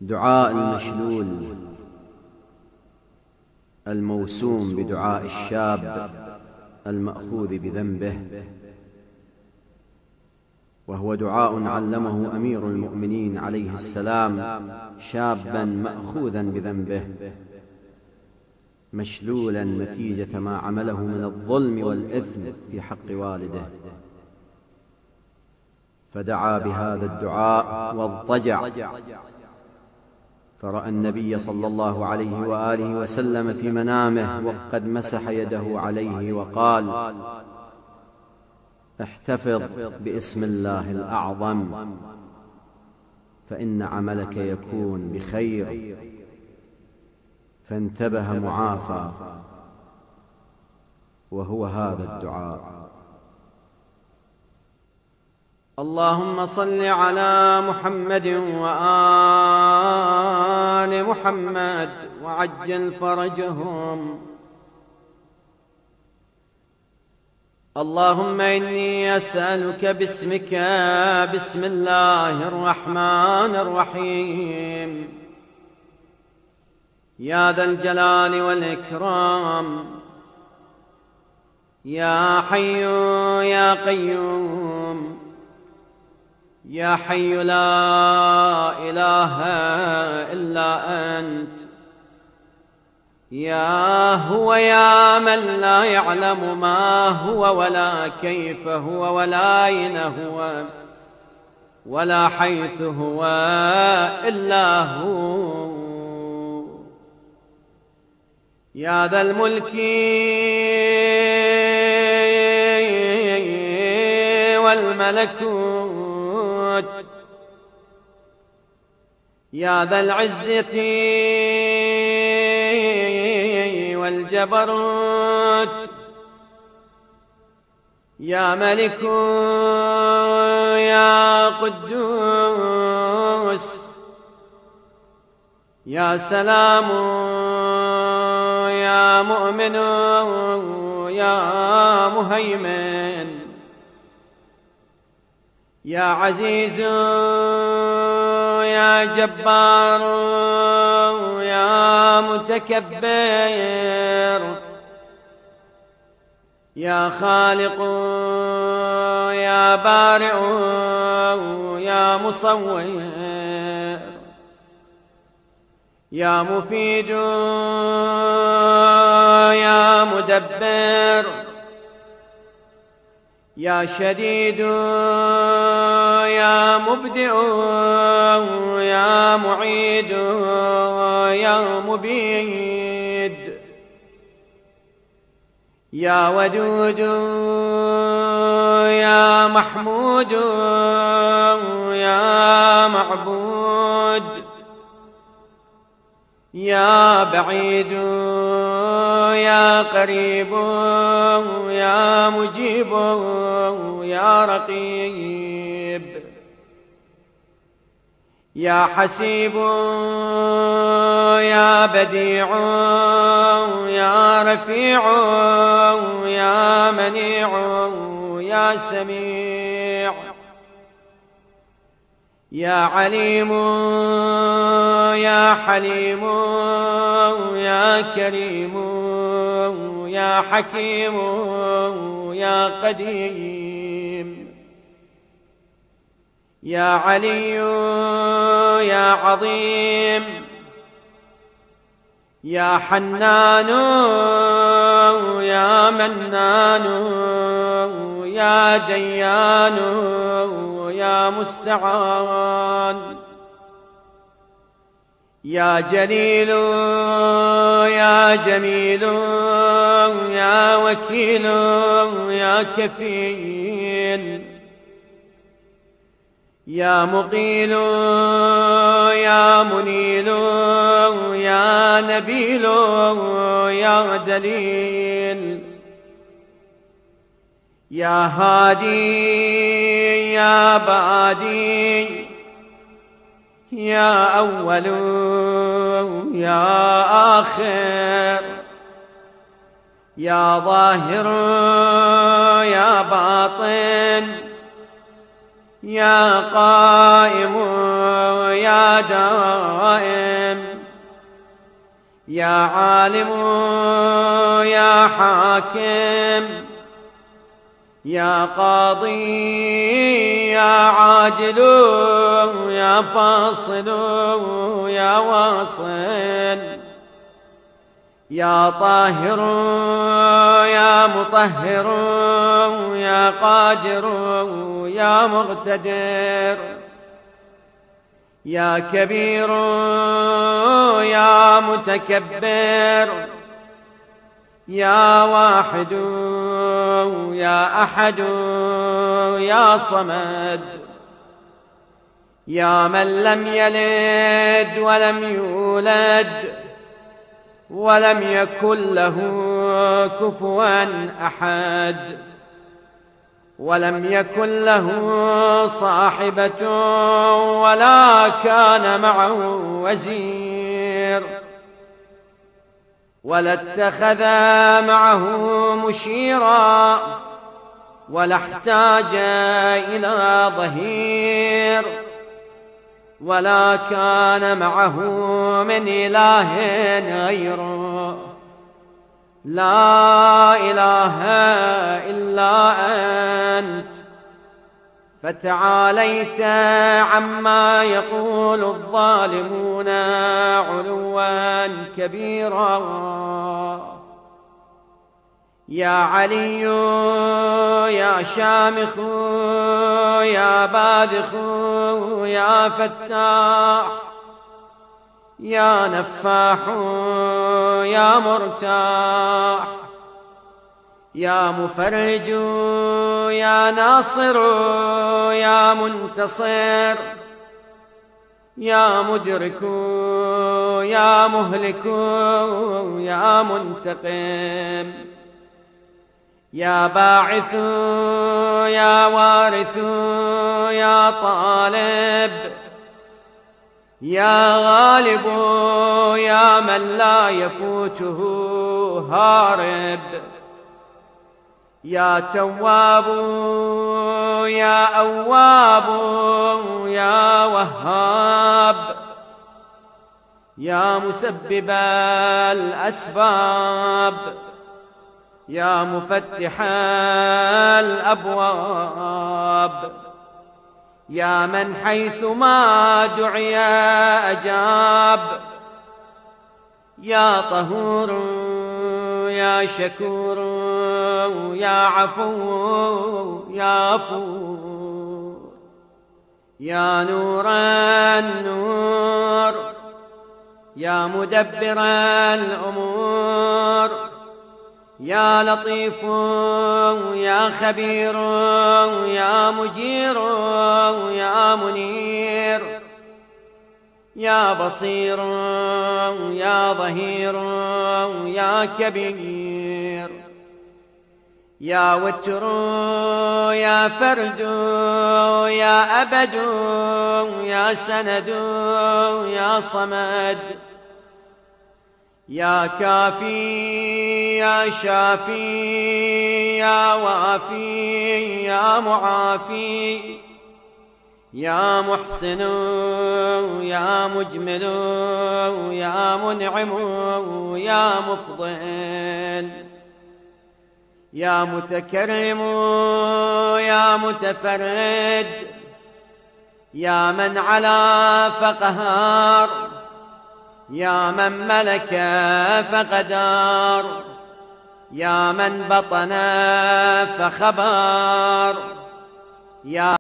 دعاء المشلول الموسوم بدعاء الشاب المأخوذ بذنبه، وهو دعاء علمه أمير المؤمنين عليه السلام شابا مأخوذا بذنبه مشلولا نتيجة ما عمله من الظلم والإثم في حق والده، فدعا بهذا الدعاء واضطجع، فرأى النبي صلى الله عليه وآله وسلم في منامه وقد مسح يده عليه وقال: احتفظ باسم الله الأعظم فإن عملك يكون بخير. فانتبه معافى، وهو هذا الدعاء: اللهم صل على محمد وآل محمد وعجل فرجهم. اللهم إني أسألك باسمك، بسم الله الرحمن الرحيم، يا ذا الجلال والإكرام، يا حي يا قيوم، يا حي لا إله إلا أنت، يا هو يا من لا يعلم ما هو ولا كيف هو ولا أين هو ولا حيث هو إلا هو، يا ذا الملك والملكوت، يا ذا العزة والجبروت، يا ملك يا قدوس، يا سلام يا مؤمن يا مهيمن، يا عزيز يا جبار يا متكبر، يا خالق يا بارئ يا مصور، يا مفيد يا مدبر، يا شديد يا مبدئ يا معيد يا مبيد، يا ودود يا محمود يا معبود، يا بعيد يا قريب يا مجيب يا رقيب، يا حسيب يا بديع يا رفيع يا منيع يا سميع، يا عليم يا حليم يا كريم يا حكيم يا قديم، يا علي يا عظيم، يا حنان يا منان يا ديان يا مستعان، يا جليل يا جميل يا وكيل يا كفيل، يا مقيل يا منيل يا نبيل يا دليل، يا هادي يا بادي، يا أول يا آخر، يا ظاهر يا باطن، يا قائم يا دائم يا عالم يا حاكم يا قاضي يا عادل يا فاصل يا واصل يا طاهر يا مطهر يا قادر يا مقتدر يا كبير يا متكبر يا واحد يا أحد يا صمد يا من لم يلد ولم يولد ولم يكن له كفوا أحد ولم يكن له صاحبة ولا كان معه وزير ولا اتخذ معه مشيرا ولا احتاج إلى ظهير ولا كان معه من إله غيره لا إله إلا أنت فتعاليت عما يقول الظالمون علوا كبيرا يا علي يا شامخ يا باذخ يا فتاح يا نفاح يا مرتاح يا مفرج يا ناصر يا منتصر يا مدرك يا مهلك يا منتقم يا باعث يا وارث يا طالب يا غالب يا من لا يفوته هارب يا تواب يا أواب يا وهاب يا مسبب الأسباب يا مفتح الأبواب يا من حيث ما دعي أجاب يا طهور يا شكور يا عفو يا غفور يا نور النور يا مدبر الأمور يا لطيف يا خبير يا مجير يا منير يا بصير يا ظهير يا كبير يا وتر يا فرد يا أبد يا سند يا صمد يا كافي يا شافي يا وافي يا معافي يا محسن يا مجمل يا منعم يا مفضل يا متكرم يا متفرد يا من علا فقهار يا من ملك فقدار يا من بطن فخبار يا